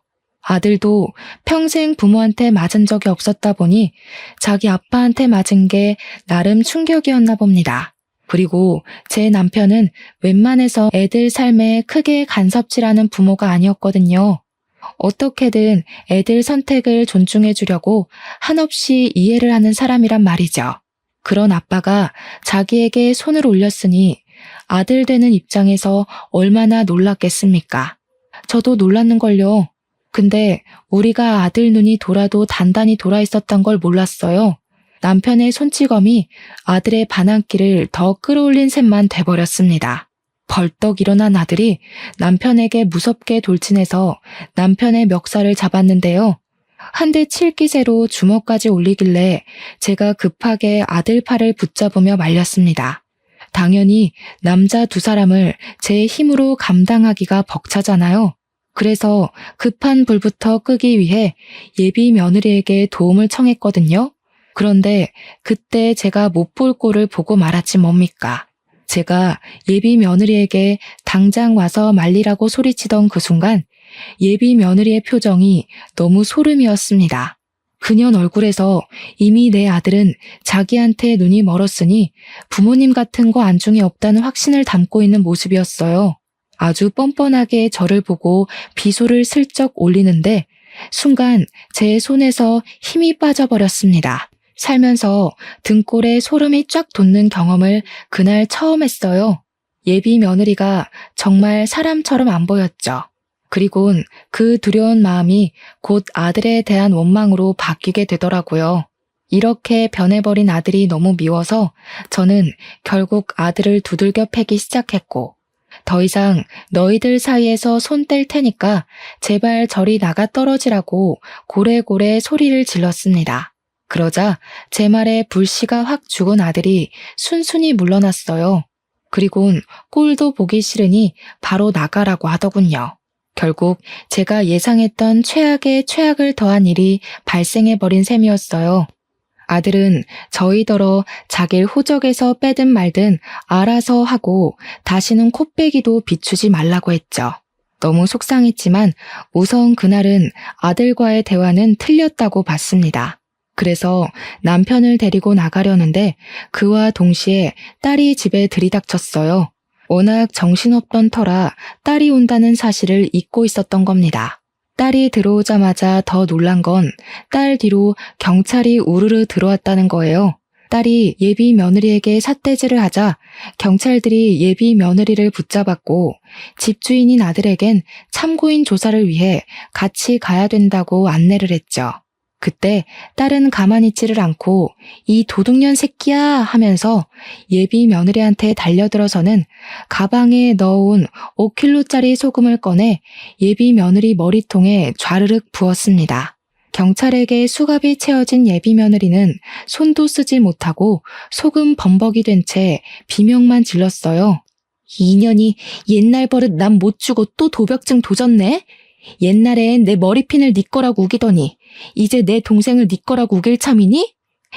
아들도 평생 부모한테 맞은 적이 없었다 보니 자기 아빠한테 맞은 게 나름 충격이었나 봅니다. 그리고 제 남편은 웬만해서 애들 삶에 크게 간섭질하는 부모가 아니었거든요. 어떻게든 애들 선택을 존중해 주려고 한없이 이해를 하는 사람이란 말이죠. 그런 아빠가 자기에게 손을 올렸으니 아들 되는 입장에서 얼마나 놀랐겠습니까? 저도 놀랐는걸요. 근데 우리가 아들 눈이 돌아도 단단히 돌아 있었던 걸 몰랐어요. 남편의 손찌검이 아들의 반항기를 더 끌어올린 셈만 돼버렸습니다. 벌떡 일어난 아들이 남편에게 무섭게 돌진해서 남편의 멱살을 잡았는데요. 한 대 칠 기세로 주먹까지 올리길래 제가 급하게 아들 팔을 붙잡으며 말렸습니다. 당연히 남자 2사람을 제 힘으로 감당하기가 벅차잖아요. 그래서 급한 불부터 끄기 위해 예비 며느리에게 도움을 청했거든요. 그런데 그때 제가 못 볼 꼴을 보고 말았지 뭡니까. 제가 예비 며느리에게 당장 와서 말리라고 소리치던 그 순간 예비 며느리의 표정이 너무 소름이었습니다. 그녀 얼굴에서 이미 내 아들은 자기한테 눈이 멀었으니 부모님 같은 거 안중에 없다는 확신을 담고 있는 모습이었어요. 아주 뻔뻔하게 저를 보고 비소를 슬쩍 올리는데 순간 제 손에서 힘이 빠져버렸습니다. 살면서 등골에 소름이 쫙 돋는 경험을 그날 처음 했어요. 예비 며느리가 정말 사람처럼 안 보였죠. 그리곤 그 두려운 마음이 곧 아들에 대한 원망으로 바뀌게 되더라고요. 이렇게 변해버린 아들이 너무 미워서 저는 결국 아들을 두들겨 패기 시작했고 더 이상 너희들 사이에서 손 뗄 테니까 제발 저리 나가 떨어지라고 고래고래 소리를 질렀습니다. 그러자 제 말에 불씨가 확 죽은 아들이 순순히 물러났어요. 그리곤 꼴도 보기 싫으니 바로 나가라고 하더군요. 결국 제가 예상했던 최악의 최악을 더한 일이 발생해버린 셈이었어요. 아들은 저희더러 자길 호적에서 빼든 말든 알아서 하고 다시는 콧배기도 비추지 말라고 했죠. 너무 속상했지만 우선 그날은 아들과의 대화는 틀렸다고 봤습니다. 그래서 남편을 데리고 나가려는데 그와 동시에 딸이 집에 들이닥쳤어요. 워낙 정신없던 터라 딸이 온다는 사실을 잊고 있었던 겁니다. 딸이 들어오자마자 더 놀란 건 딸 뒤로 경찰이 우르르 들어왔다는 거예요. 딸이 예비 며느리에게 삿대질을 하자 경찰들이 예비 며느리를 붙잡았고 집주인인 아들에겐 참고인 조사를 위해 같이 가야 된다고 안내를 했죠. 그때 딸은 가만히 있지를 않고 이 도둑년 새끼야 하면서 예비 며느리한테 달려들어서는 가방에 넣어온 5kg짜리 소금을 꺼내 예비 며느리 머리통에 좌르륵 부었습니다. 경찰에게 수갑이 채워진 예비 며느리는 손도 쓰지 못하고 소금 범벅이 된 채 비명만 질렀어요. 이년이 옛날 버릇 남 못 주고 또 도벽증 도졌네? 옛날엔 내 머리핀을 네 거라고 우기더니 이제 내 동생을 네 거라고 우길 참이니?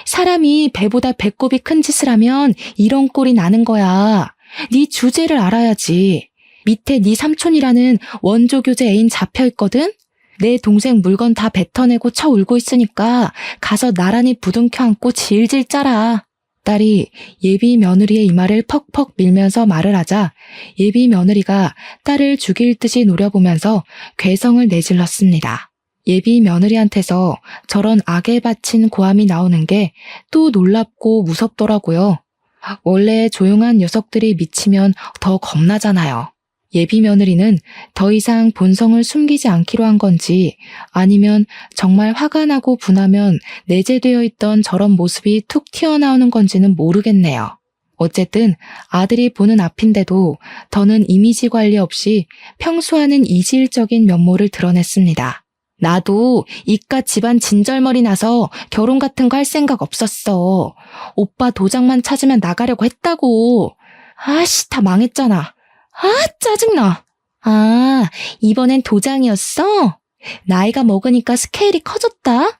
사람이 배보다 배꼽이 큰 짓을 하면 이런 꼴이 나는 거야. 네 주제를 알아야지. 밑에 네 삼촌이라는 원조교제 애인 잡혀있거든? 내 동생 물건 다 뱉어내고 쳐 울고 있으니까 가서 나란히 부둥켜 안고 질질 짜라. 딸이 예비 며느리의 이마를 퍽퍽 밀면서 말을 하자 예비 며느리가 딸을 죽일 듯이 노려보면서 괴성을 내질렀습니다. 예비 며느리한테서 저런 악에 바친 고함이 나오는 게 또 놀랍고 무섭더라고요. 원래 조용한 녀석들이 미치면 더 겁나잖아요. 예비 며느리는 더 이상 본성을 숨기지 않기로 한 건지 아니면 정말 화가 나고 분하면 내재되어 있던 저런 모습이 툭 튀어나오는 건지는 모르겠네요. 어쨌든 아들이 보는 앞인데도 더는 이미지 관리 없이 평소와는 이질적인 면모를 드러냈습니다. 나도 이깟 집안 진절머리 나서 결혼 같은 거 할 생각 없었어. 오빠 도장만 찾으면 나가려고 했다고. 아씨, 다 망했잖아. 아, 짜증나. 아, 이번엔 도장이었어? 나이가 먹으니까 스케일이 커졌다?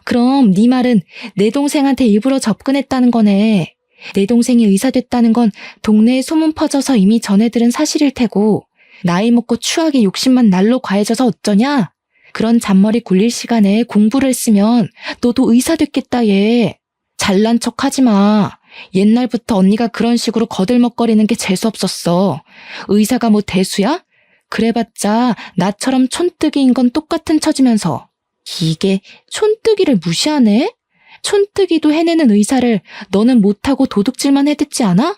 그럼 네 말은 내 동생한테 일부러 접근했다는 거네. 내 동생이 의사 됐다는 건 동네에 소문 퍼져서 이미 전해들은 사실일 테고 나이 먹고 추하게 욕심만 날로 과해져서 어쩌냐? 그런 잔머리 굴릴 시간에 공부를 했으면 너도 의사 됐겠다 얘. 잘난 척 하지 마. 옛날부터 언니가 그런 식으로 거들먹거리는 게 재수없었어. 의사가 뭐 대수야? 그래봤자 나처럼 촌뜨기인 건 똑같은 처지면서. 이게 촌뜨기를 무시하네? 촌뜨기도 해내는 의사를 너는 못하고 도둑질만 해댔지 않아?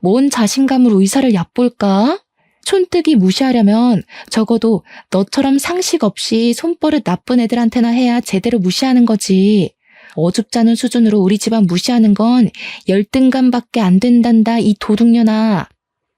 뭔 자신감으로 의사를 얕볼까? 촌뜨기 무시하려면 적어도 너처럼 상식 없이 손버릇 나쁜 애들한테나 해야 제대로 무시하는 거지. 어줍잖은 수준으로 우리 집안 무시하는 건 열등감밖에 안 된단다 이 도둑년아.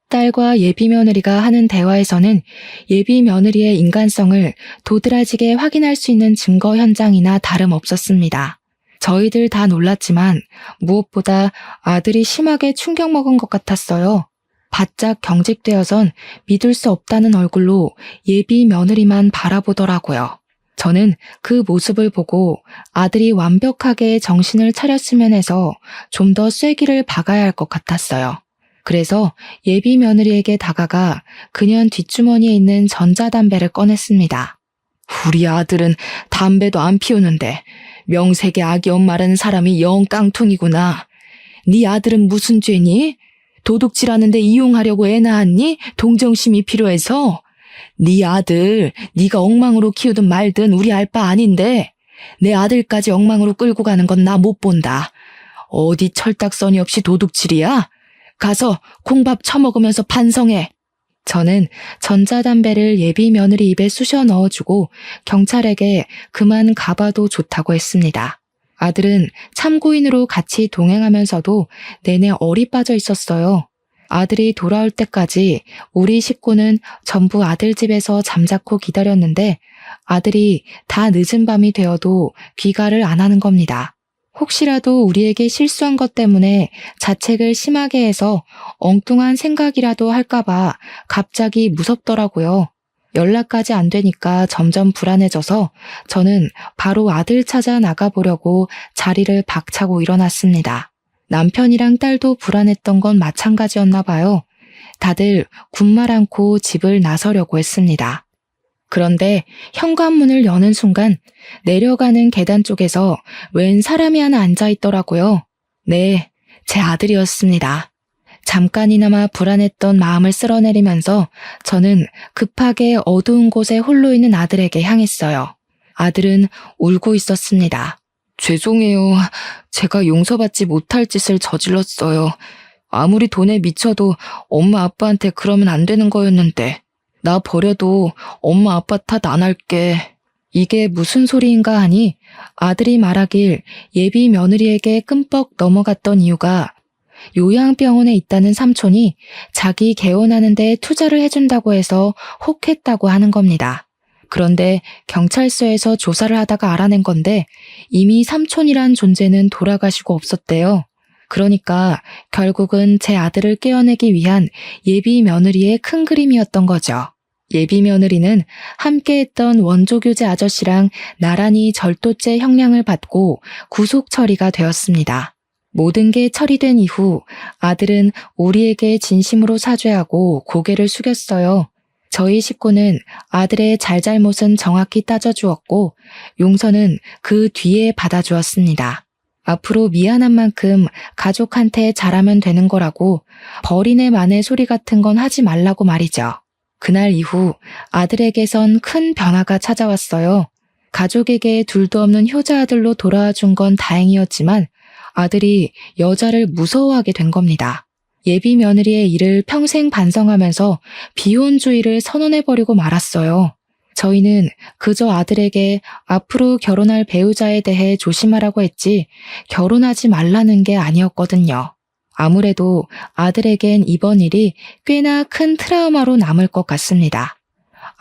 딸과 예비 며느리가 하는 대화에서는 예비 며느리의 인간성을 도드라지게 확인할 수 있는 증거 현장이나 다름없었습니다. 저희들 다 놀랐지만 무엇보다 아들이 심하게 충격먹은 것 같았어요. 바짝 경직되어선 믿을 수 없다는 얼굴로 예비 며느리만 바라보더라고요. 저는 그 모습을 보고 아들이 완벽하게 정신을 차렸으면 해서 좀 더 쐐기를 박아야 할 것 같았어요. 그래서 예비 며느리에게 다가가 그년 뒷주머니에 있는 전자담배를 꺼냈습니다. 우리 아들은 담배도 안 피우는데 명색의 악이 엄마라는 사람이 영 깡통이구나. 네 아들은 무슨 죄니? 도둑질하는데 이용하려고 애 낳았니? 동정심이 필요해서? 네 아들 네가 엉망으로 키우든 말든 우리 알 바 아닌데 내 아들까지 엉망으로 끌고 가는 건 나 못 본다. 어디 철딱서니 없이 도둑질이야? 가서 콩밥 처먹으면서 반성해. 저는 전자담배를 예비 며느리 입에 쑤셔 넣어주고 경찰에게 그만 가봐도 좋다고 했습니다. 아들은 참고인으로 같이 동행하면서도 내내 얼이 빠져 있었어요. 아들이 돌아올 때까지 우리 식구는 전부 아들 집에서 잠자코 기다렸는데 아들이 다 늦은 밤이 되어도 귀가를 안 하는 겁니다. 혹시라도 우리에게 실수한 것 때문에 자책을 심하게 해서 엉뚱한 생각이라도 할까봐 갑자기 무섭더라고요. 연락까지 안 되니까 점점 불안해져서 저는 바로 아들 찾아 나가보려고 자리를 박차고 일어났습니다. 남편이랑 딸도 불안했던 건 마찬가지였나 봐요. 다들 군말 않고 집을 나서려고 했습니다. 그런데 현관문을 여는 순간 내려가는 계단 쪽에서 웬 사람이 하나 앉아있더라고요. 네, 제 아들이었습니다. 잠깐이나마 불안했던 마음을 쓸어내리면서 저는 급하게 어두운 곳에 홀로 있는 아들에게 향했어요. 아들은 울고 있었습니다. 죄송해요. 제가 용서받지 못할 짓을 저질렀어요. 아무리 돈에 미쳐도 엄마 아빠한테 그러면 안 되는 거였는데. 나 버려도 엄마 아빠 탓 안 할게. 이게 무슨 소리인가 하니 아들이 말하길 예비 며느리에게 끔뻑 넘어갔던 이유가 요양병원에 있다는 삼촌이 자기 개원하는 데 투자를 해준다고 해서 혹했다고 하는 겁니다. 그런데 경찰서에서 조사를 하다가 알아낸 건데 이미 삼촌이란 존재는 돌아가시고 없었대요. 그러니까 결국은 제 아들을 깨어내기 위한 예비 며느리의 큰 그림이었던 거죠. 예비 며느리는 함께했던 원조교제 아저씨랑 나란히 절도죄 형량을 받고 구속 처리가 되었습니다. 모든 게 처리된 이후 아들은 우리에게 진심으로 사죄하고 고개를 숙였어요. 저희 식구는 아들의 잘잘못은 정확히 따져주었고 용서는 그 뒤에 받아주었습니다. 앞으로 미안한 만큼 가족한테 잘하면 되는 거라고 버리네 마네 소리 같은 건 하지 말라고 말이죠. 그날 이후 아들에게선 큰 변화가 찾아왔어요. 가족에게 둘도 없는 효자 아들로 돌아와 준 건 다행이었지만 아들이 여자를 무서워하게 된 겁니다. 예비 며느리의 일을 평생 반성하면서 비혼주의를 선언해버리고 말았어요. 저희는 그저 아들에게 앞으로 결혼할 배우자에 대해 조심하라고 했지 결혼하지 말라는 게 아니었거든요. 아무래도 아들에겐 이번 일이 꽤나 큰 트라우마로 남을 것 같습니다.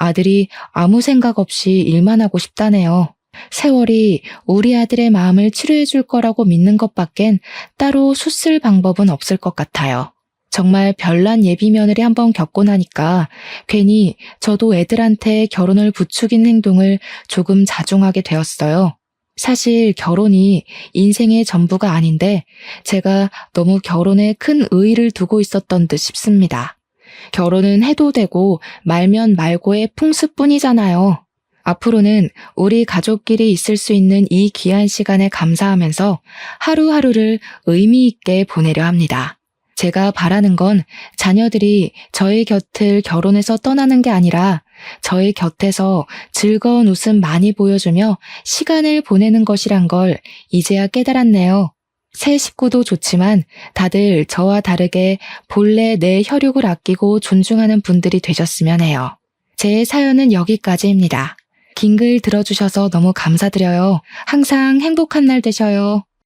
아들이 아무 생각 없이 일만 하고 싶다네요. 세월이 우리 아들의 마음을 치료해 줄 거라고 믿는 것밖엔 따로 수쓸 방법은 없을 것 같아요. 정말 별난 예비 며느리 한번 겪고 나니까 괜히 저도 애들한테 결혼을 부추긴 행동을 조금 자중하게 되었어요. 사실 결혼이 인생의 전부가 아닌데 제가 너무 결혼에 큰 의의를 두고 있었던 듯 싶습니다. 결혼은 해도 되고 말면 말고의 풍습뿐이잖아요. 앞으로는 우리 가족끼리 있을 수 있는 이 귀한 시간에 감사하면서 하루하루를 의미 있게 보내려 합니다. 제가 바라는 건 자녀들이 저의 곁을 결혼해서 떠나는 게 아니라 저의 곁에서 즐거운 웃음 많이 보여주며 시간을 보내는 것이란 걸 이제야 깨달았네요. 새 식구도 좋지만 다들 저와 다르게 본래 내 혈육을 아끼고 존중하는 분들이 되셨으면 해요. 제 사연은 여기까지입니다. 긴 글 들어주셔서 너무 감사드려요. 항상 행복한 날 되셔요.